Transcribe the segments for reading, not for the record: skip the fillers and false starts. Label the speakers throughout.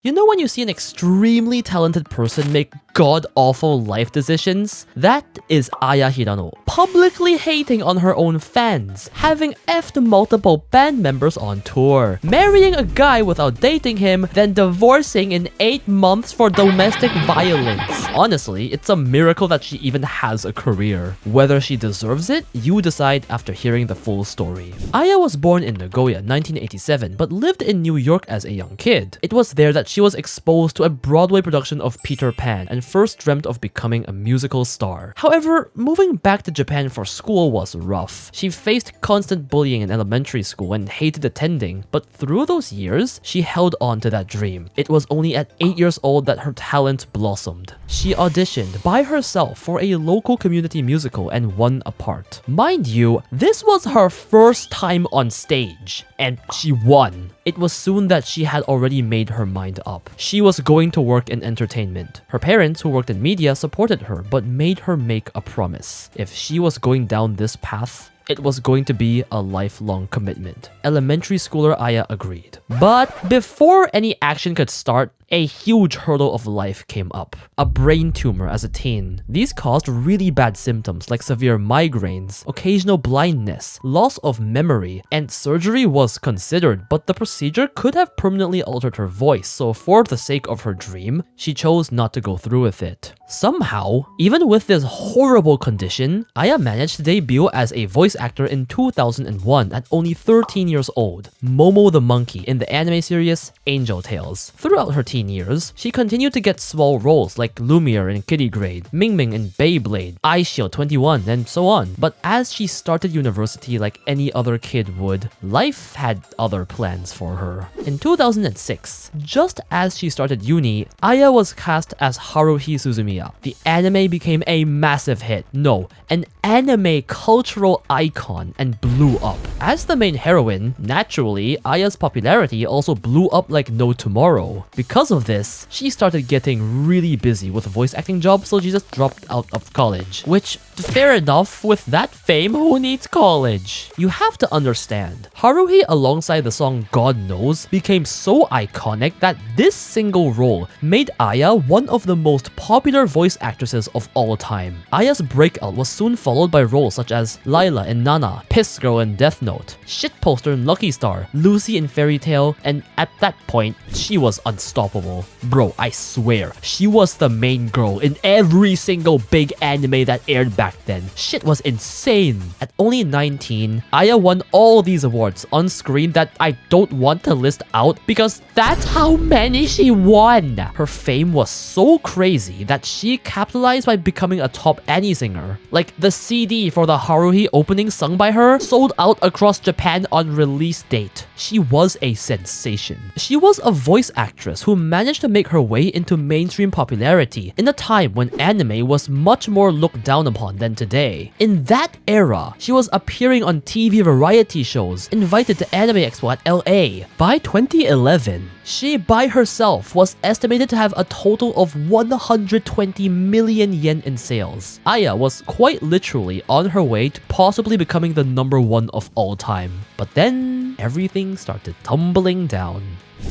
Speaker 1: You know when you see an extremely talented person make god-awful life decisions? That is Aya Hirano, publicly hating on her own fans, having effed multiple band members on tour, marrying a guy without dating him, then divorcing in 8 months for domestic violence. Honestly, it's a miracle that she even has a career. Whether she deserves it, you decide after hearing the full story. Aya was born in Nagoya, 1987, but lived in New York as a young kid. It was there that she was exposed to a Broadway production of Peter Pan and first dreamt of becoming a musical star. However, moving back to Japan for school was rough. She faced constant bullying in elementary school and hated attending, but through those years, she held on to that dream. It was only at 8 years old that her talent blossomed. She auditioned by herself for a local community musical and won a part. Mind you, this was her first time on stage, and she won. It was soon that she had already made her mind up. She was going to work in entertainment. Her parents, who worked in media, supported her but made her make a promise. If she was going down this path, it was going to be a lifelong commitment. Elementary schooler Aya agreed. But before any action could start, a huge hurdle of life came up. A brain tumor as a teen. These caused really bad symptoms like severe migraines, occasional blindness, loss of memory, and surgery was considered, but the procedure could have permanently altered her voice, so for the sake of her dream, she chose not to go through with it. Somehow, even with this horrible condition, Aya managed to debut as a voice actor in 2001 at only 13 years old, Momo the Monkey in the anime series Angel Tales. Throughout her teen years, she continued to get small roles like Lumiere in Kitty Grade, Mingming in Beyblade, Eyeshield 21, and so on. But as she started university like any other kid would, life had other plans for her. In 2006, just as she started uni, Aya was cast as Haruhi Suzumiya. The anime became a massive hit. No, an anime cultural icon and blew up. As the main heroine, naturally, Aya's popularity also blew up like no tomorrow. Because of this, she started getting really busy with voice acting jobs, so she just dropped out of college. Which, fair enough, with that fame, who needs college? You have to understand, Haruhi alongside the song God Knows became so iconic that this single role made Aya one of the most popular voice actresses of all time. Aya's breakout was soon followed by roles such as Lila in Nana, Piss Girl in Death Note, Shitposter in Lucky Star, Lucy in Fairy Tail, and at that point, she was unstoppable. Bro, I swear, she was the main girl in every single big anime that aired back then. Shit was insane. At only 19, Aya won all these awards on screen that I don't want to list out because that's how many she won. Her fame was so crazy that she capitalized by becoming a top Annie singer. Like, the CD for the Haruhi opening sung by her sold out across Japan on release date. She was a sensation. She was a voice actress who managed to make her way into mainstream popularity in a time when anime was much more looked down upon than today. In that era, she was appearing on TV variety shows, invited to Anime Expo at LA. By 2011, she by herself was estimated to have a total of 120 million yen in sales. Aya was quite literally on her way to possibly becoming the #1 of all time. But then, everything started tumbling down.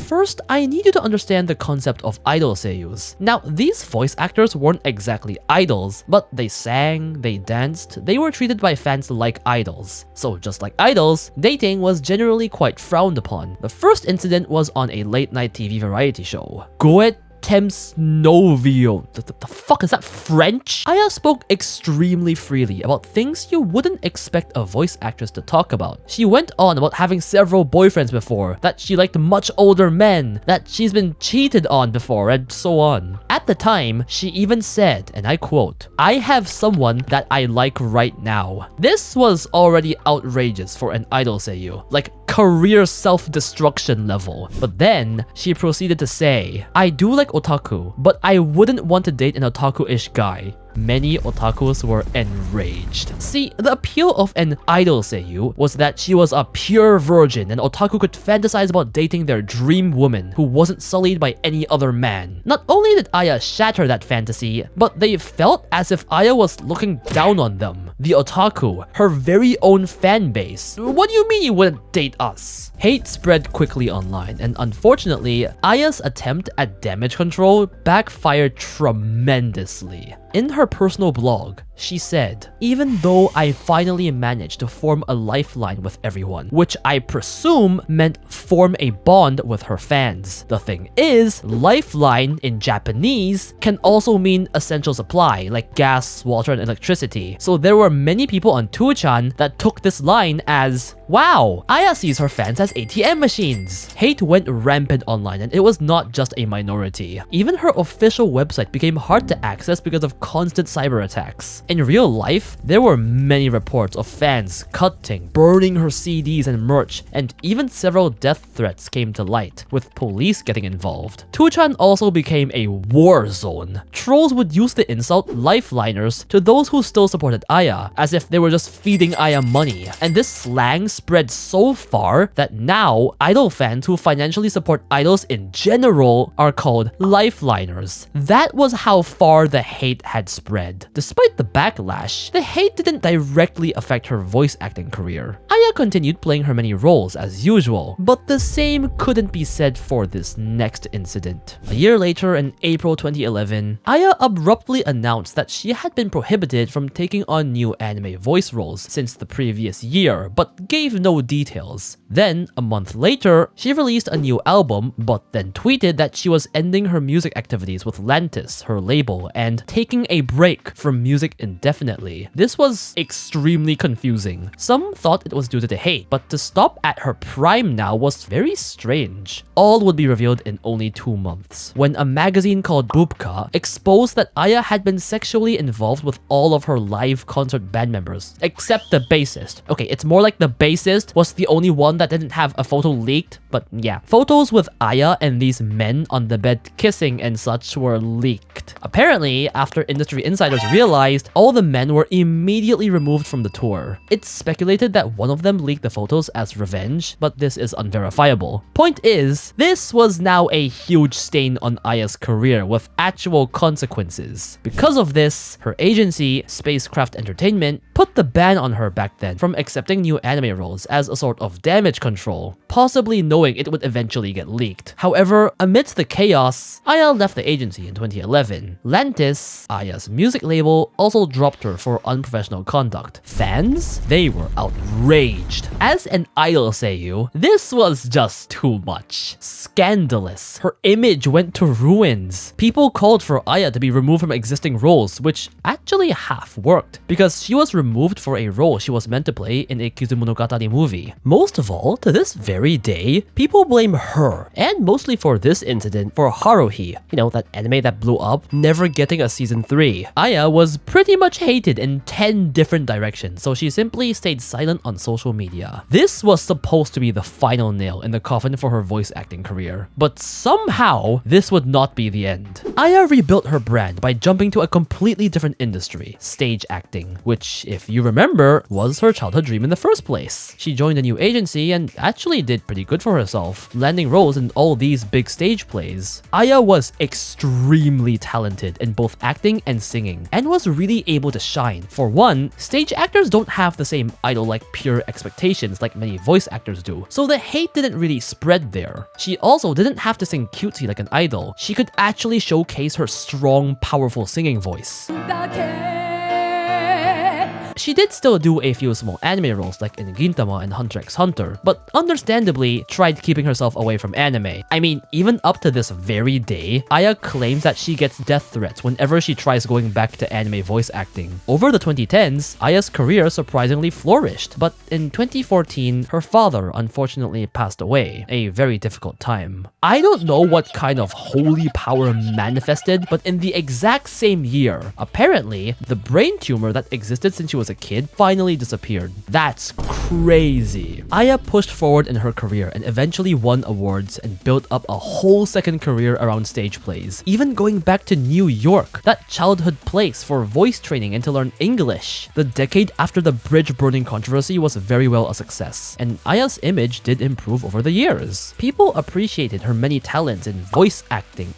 Speaker 1: First, I need you to understand the concept of idol seiyus. Now, these voice actors weren't exactly idols, but they sang, they danced, they were treated by fans like idols. So just like idols, dating was generally quite frowned upon. The first incident was on a late-night TV variety show. Goet Temps Novio. The fuck is that, French? Aya spoke extremely freely about things you wouldn't expect a voice actress to talk about. She went on about having several boyfriends before, that she liked much older men, that she's been cheated on before, and so on. At the time, she even said, and I quote, "I have someone that I like right now." This was already outrageous for an idol seiyuu, like career self-destruction level. But then, she proceeded to say, "I do like otaku, but I wouldn't want to date an otaku-ish guy. many otakus were enraged. See, the appeal of an idol seiyuu was that she was a pure virgin and otaku could fantasize about dating their dream woman who wasn't sullied by any other man. Not only did Aya shatter that fantasy, but they felt as if Aya was looking down on them. The otaku, her very own fan base. What do you mean you wouldn't date us? Hate spread quickly online, and unfortunately, Aya's attempt at damage control backfired tremendously. In her personal blog, she said, "Even though I finally managed to form a lifeline with everyone, which I presume meant form a bond with her fans. The thing is, lifeline in Japanese can also mean essential supply, like gas, water, and electricity. So there were many people on 2chan that took this line as, wow, Aya sees her fans as ATM machines." Hate went rampant online, and it was not just a minority. Even her official website became hard to access because of constant cyber attacks. In real life, there were many reports of fans cutting, burning her CDs and merch, and even several death threats came to light, with police getting involved. 2chan also became a war zone. Trolls would use the insult lifeliners to those who still supported Aya, as if they were just feeding Aya money. And this slang spread so far that now idol fans who financially support idols in general are called lifeliners. That was how far the hate had spread. Despite the backlash, the hate didn't directly affect her voice acting career. Aya continued playing her many roles as usual, but the same couldn't be said for this next incident. A year later, in April 2011, Aya abruptly announced that she had been prohibited from taking on new anime voice roles since the previous year, but gave no details. Then, a month later, she released a new album, but then tweeted that she was ending her music activities with Lantis, her label, and taking a break from music indefinitely. This was extremely confusing. Some thought it was due to the hate, but to stop at her prime now was very strange. All would be revealed in only 2 months, when a magazine called Bubka exposed that Aya had been sexually involved with all of her live concert band members, except the bassist. Okay, it's more like the bassist was the only one that didn't have a photo leaked, but yeah. Photos with Aya and these men on the bed kissing and such were leaked. Apparently, after industry insiders realized, all the men were immediately removed from the tour. It's speculated that one of them leaked the photos as revenge, but this is unverifiable. Point is, this was now a huge stain on Aya's career with actual consequences. Because of this, her agency, Spacecraft Entertainment, put the ban on her back then from accepting new anime roles as a sort of damage control, possibly knowing it would eventually get leaked. However, amidst the chaos, Aya left the agency in 2011. Lantis, Aya's music label, also dropped her for unprofessional conduct. Fans? They were outraged. As an idol seiyuu, this was just too much. Scandalous. Her image went to ruins. People called for Aya to be removed from existing roles, which actually half worked, because she was removed for a role she was meant to play in a Kizumonogatari movie. Most of all, to this very day, people blame her, and mostly for this incident, for Haruhi, that anime that blew up, never getting a season 3. Aya was pretty much hated in 10 different directions, so she simply stayed silent on social media. This was supposed to be the final nail in the coffin for her voice acting career, but somehow, this would not be the end. Aya rebuilt her brand by jumping to a completely different industry, stage acting, which, if you remember, was her childhood dream in the first place. She joined a new agency and actually did pretty good for herself, landing roles in all these big stage plays. Aya was extremely talented in both acting and singing, and was really able to shine. For one, stage actors don't have the same idol-like pure expectations like many voice actors do, so the hate didn't really spread there. She also didn't have to sing cutesy like an idol. She could actually showcase her strong, powerful singing voice. She did still do a few small anime roles like in Gintama and Hunter x Hunter, but understandably tried keeping herself away from anime. I mean, even up to this very day, Aya claims that she gets death threats whenever she tries going back to anime voice acting. Over the 2010s, Aya's career surprisingly flourished, but in 2014, her father unfortunately passed away, a very difficult time. I don't know what kind of holy power manifested, but in the exact same year, apparently, the brain tumor that existed since she was as a kid finally disappeared. That's crazy. Aya pushed forward in her career and eventually won awards and built up a whole second career around stage plays, even going back to New York, that childhood place for voice training and to learn English. The decade after the bridge burning controversy was very well a success, and Aya's image did improve over the years. People appreciated her many talents in voice acting,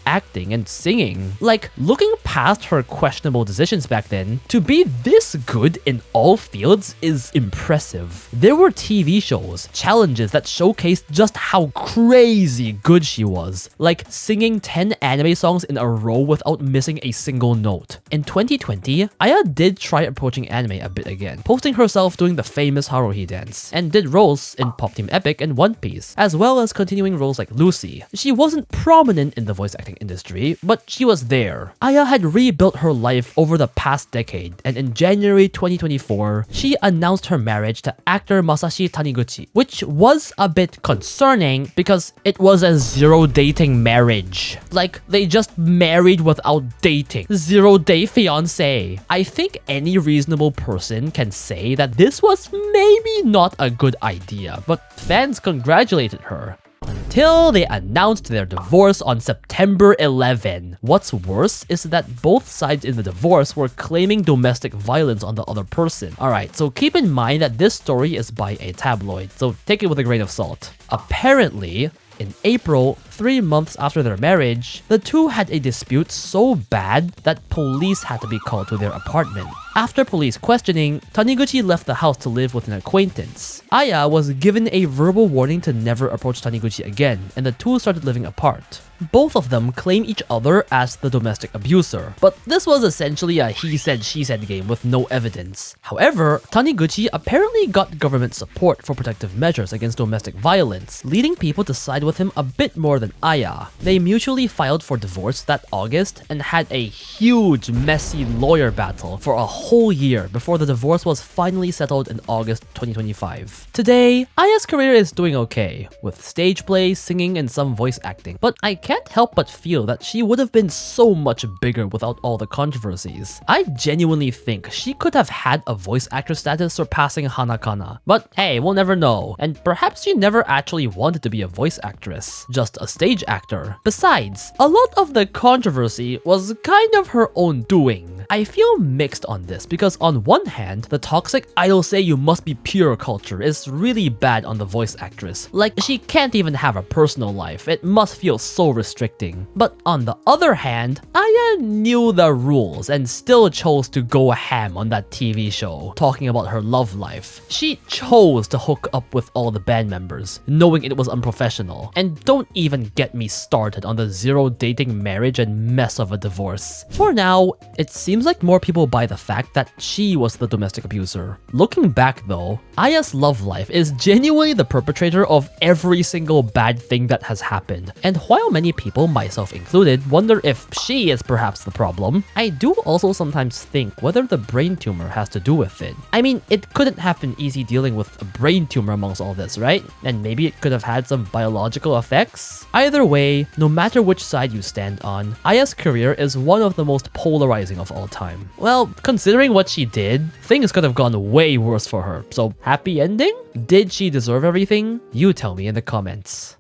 Speaker 1: and singing. Like, looking past her questionable decisions back then, to be this good in all fields is impressive. There were TV shows, challenges that showcased just how crazy good she was, like singing 10 anime songs in a row without missing a single note. In 2020, Aya did try approaching anime a bit again, posting herself doing the famous Haruhi dance, and did roles in Pop Team Epic and One Piece, as well as continuing roles like Lucy. She wasn't prominent in the voice acting industry, but she was there. Aya had rebuilt her life over the past decade, and in January 2024, she announced her marriage to actor Masashi Taniguchi, which was a bit concerning because it was a zero-dating marriage. Like, they just married without dating. Zero-day fiancé. I think any reasonable person can say that this was maybe not a good idea, but fans congratulated her. Until they announced their divorce on September 11. What's worse is that both sides in the divorce were claiming domestic violence on the other person. Alright, so keep in mind that this story is by a tabloid, so take it with a grain of salt. Apparently, in April, 3 months after their marriage, the two had a dispute so bad that police had to be called to their apartment. After police questioning, Taniguchi left the house to live with an acquaintance. Aya was given a verbal warning to never approach Taniguchi again, and the two started living apart. Both of them claim each other as the domestic abuser, but this was essentially a he said she said game with no evidence. However, Taniguchi apparently got government support for protective measures against domestic violence, leading people to side with him a bit more than Aya. They mutually filed for divorce that August and had a huge messy lawyer battle for a whole year before the divorce was finally settled in August 2025. Today, Aya's career is doing okay, with stage plays, singing, and some voice acting, but I can't help but feel that she would have been so much bigger without all the controversies. I genuinely think she could have had a voice actor status surpassing Hanakana. But hey, we'll never know, and perhaps she never actually wanted to be a voice actress, just a stage actor. Besides, a lot of the controversy was kind of her own doing. I feel mixed on this because on one hand, the toxic "idol say you must be pure" culture is really bad on the voice actress. Like, she can't even have a personal life, it must feel so restricting. But on the other hand, Aya knew the rules and still chose to go ham on that TV show, talking about her love life. She chose to hook up with all the band members, knowing it was unprofessional. And don't even get me started on the zero-dating marriage and mess of a divorce. For now, it seems like more people buy the fact that she was the domestic abuser. Looking back though, Aya's love life is genuinely the perpetrator of every single bad thing that has happened. And while many people, myself included, wonder if she is perhaps the problem, I do also sometimes think whether the brain tumor has to do with it. I mean, it couldn't have been easy dealing with a brain tumor amongst all this, right? And maybe it could have had some biological effects? Either way, no matter which side you stand on, Aya's career is one of the most polarizing of all time. Well, considering what she did, things could have gone way worse for her, so happy ending? Did she deserve everything? You tell me in the comments.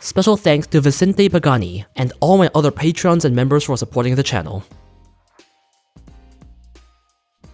Speaker 1: Special thanks to Vicente Pagani and all my other patrons and members for supporting the channel.